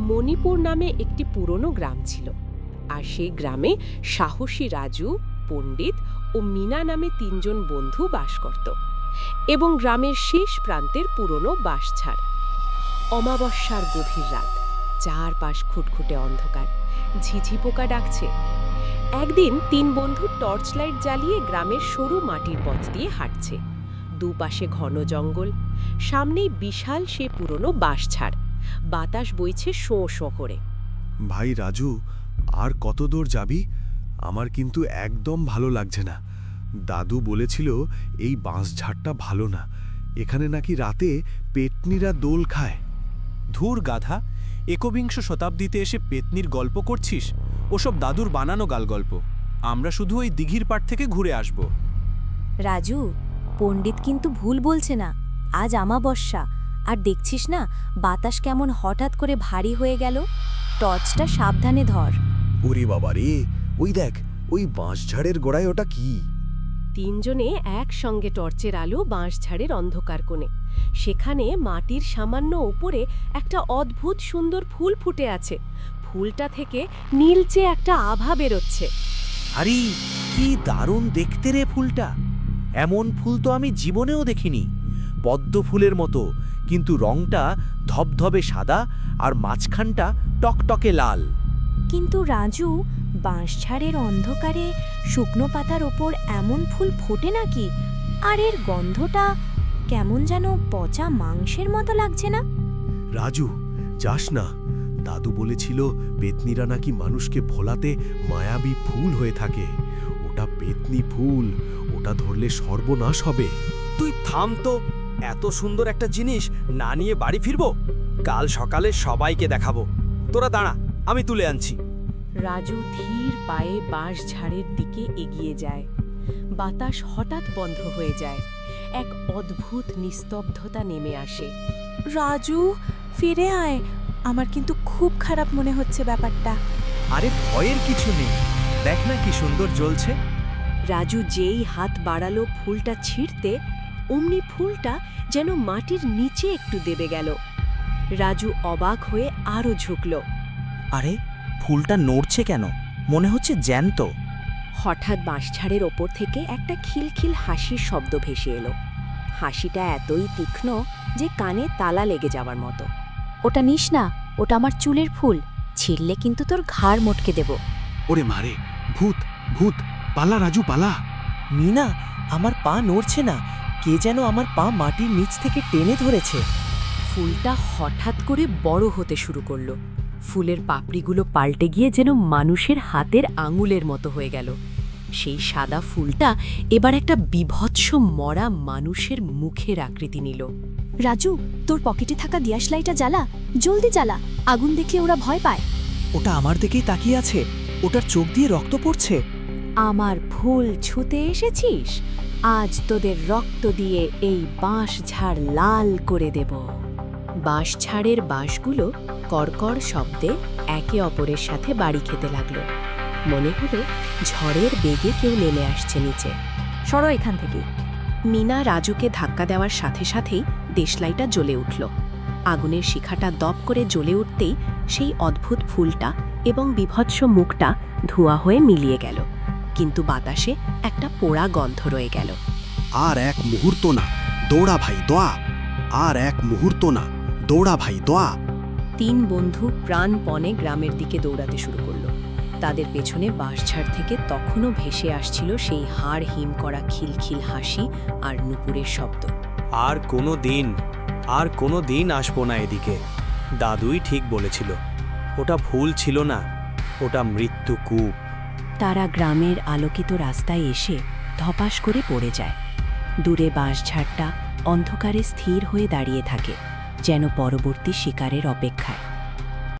মণিপুর নামে একটি পুরনো গ্রাম ছিল, আর সেই গ্রামে সাহসী রাজু, পণ্ডিত ও মিনা নামে তিনজন বন্ধু বাস করত, এবং গ্রামের শেষ প্রান্তের পুরনো বাঁশঝাড়। অমাবস্যার গভীর রাত, চারপাশ খুটখুটে অন্ধকার, ঝিঝি পোকা ডাকছে। একদিন তিন বন্ধু টর্চ লাইট জ্বালিয়ে গ্রামের সরু মাটির পথ দিয়ে হাঁটছে। দুপাশে ঘন জঙ্গল, সামনেই বিশাল সে পুরনো বাঁশঝাড়। বাতাস বইছে শোঁ শোঁ করে। ভাই রাজু, আর কত দূর যাবি? আমার কিন্তু একদম ভালো লাগছে না। দাদু বলেছিল এই বাঁশঝাড়টা ভালো না, এখানে নাকি রাতে পেতনিরা দোল খায়। ধুর গাধা, একবিংশ শতাব্দীতে এসে পেতনির গল্প করছিস? ওসব দাদুর বানানো গালগল্প। আমরা শুধু ওই দিঘির পাড় থেকে ঘুরে আসব। রাজু, পণ্ডিত কিন্তু ভুল বলছে না। আজ অমাবস্যা, আর দেখছিস না বাতাস কেমন হঠাৎ করে ভারী হয়ে গেল। টর্চটা সাবধানে ধর। ওরে বাবা রে, ওই দেখ, ওই বাঁশঝাড়ের গোড়ায় ওটা কি? তিনজনে একসঙ্গে টর্চের আলো বাঁশঝাড়ের অন্ধকার কোণে। সেখানে মাটির সামান্য ওপরে একটা অদ্ভুত সুন্দর ফুল ফুটে আছে। ফুলটা থেকে নীলচে একটা আভা বেরোচ্ছে। আরে কি দারুণ দেখতে রে ফুলটা! এমন ফুল তো আমি জীবনেও দেখিনি। পদ্ম ফুলের মতো, কিন্তু রংটা ধবধবে সাদা আর মাঝখানটা টকটকে লাল। কিন্তু রাজু, বাঁশঝাড়ের অন্ধকারে শুকনো পাতার ওপর এমন ফুল ফোটে নাকি? আর এর গন্ধটা কেমন যেন পচা মাংসের মতো লাগছে না? রাজু, যাস না। দাদু বলেছিল পেতনিরা নাকি মানুষকে ভোলাতে মায়াবী ফুল হয়ে থাকে। ওটা পেতনি ফুল, ওটা ধরলে সর্বনাশ হবে। তুই থাম তো, এত সুন্দর একটা জিনিস না নিয়ে বাড়ি ফিরবো? কাল সকালে সবাইকে দেখাবো। তোরা দাঁড়া, আমি তুলে আনছি। রাজু ধীর পায়ে বাঁশঝাড়ের দিকে এগিয়ে যায়। বাতাস হঠাৎ বন্ধ হয়ে যায়। এক অদ্ভুত নিস্তব্ধতা নেমে আসে। রাজু, ফিরে আয়। আমার কিন্তু খুব খারাপ মনে হচ্ছে ব্যাপারটা। আরে ভয়ের কিছু নেই, দেখ না কি সুন্দর জ্বলছে। রাজু যেই হাত বাড়ালো ফুলটা ছিঁড়তে, অমনি ফুলটা যেন মাটির নিচে একটু দেবে গেল। রাজু অবাক হয়ে আরও ঝুঁকল। আরে ফুলটা নড়ছে কেন? মনে হচ্ছে জ্যান্ত। হঠাৎ বাঁশঝাড়ের ওপর থেকে একটা খিলখিল হাসির শব্দ ভেসে এলো। হাসিটা এতই তীক্ষ্ণ যে কানে তালা লেগে যাওয়ার মতো। ওটা নিস না, ওটা আমার চুলের ফুল। ছিঁড়লে কিন্তু তোর ঘাড় মটকে দেব। ওরে মারে, ভূত ভূত, পালা রাজু পালা। মিনা, আমার পা নড়ছে না, কে যেন আমার পা মাটির নিচ থেকে টেনে ধরেছে। ফুলটা হঠাৎ করে বড় হতে শুরু করলো। ফুলের পাপড়িগুলো পাল্টে গিয়ে যেন মানুষের হাতের আঙুলের মতো হয়ে গেল। সেই সাদা ফুলটা এবার একটা বিভৎস মরা মানুষের মুখের আকৃতি নিল। রাজু, তোর পকেটে থাকা দিয়াশলাইটা জ্বালা, জলদি জ্বালা। আগুন দেখলে ওরা ভয় পায়। ওটা আমার দিকেই তাকিয়ে আছে, ওটার চোখ দিয়ে রক্ত পড়ছে। আমার ফুল ছুঁতে এসেছিস? আজ তোদের রক্ত দিয়ে এই বাঁশঝাড় লাল করে দেব। বাঁশঝাড়ের বাঁশগুলো কড়কড় শব্দে একে অপরের সাথে বাড়ি খেতে লাগলো। মনে হলো ঝড়ের বেগে কেউ নেমে আসছে নিচে। সরো এখান থেকে। মিনা রাজুকে ধাক্কা দেওয়ার সাথে সাথেই দেশলাইটা জ্বলে উঠল। আগুনের শিখাটা দপ করে জ্বলে উঠতেই সেই অদ্ভুত ফুলটা এবং বিভৎস মুখটা ধোঁয়া হয়ে মিলিয়ে গেল। কিন্তু বাতাসে একটা পোড়া গন্ধ রয়ে গেল। আর এক মুহূর্ত না, দৌড়া ভাই দোয়া। আর এক মুহূর্ত না, দৌড়া ভাই দোয়া। তিন বন্ধু প্রাণপণে গ্রামের দিকে দৌড়াতে শুরু করল। তাদের পেছনে বাঁশঝাড় থেকে তখনও ভেসে আসছিল সেই হাড় হিম করা খিলখিল হাসি আর নুপুরের শব্দ। আর কোনো দিন আসবো না এদিকে। দাদুই ঠিক বলেছিল, ওটা ভুল ছিল না, ওটা মৃত্যুকূপ। তারা গ্রামের আলোকিত রাস্তায় এসে ধপাস করে পড়ে যায়। দূরে বাঁশঝাড়টা অন্ধকারে স্থির হয়ে দাঁড়িয়ে থাকে, যেন পরবর্তী শিকারের অপেক্ষায়।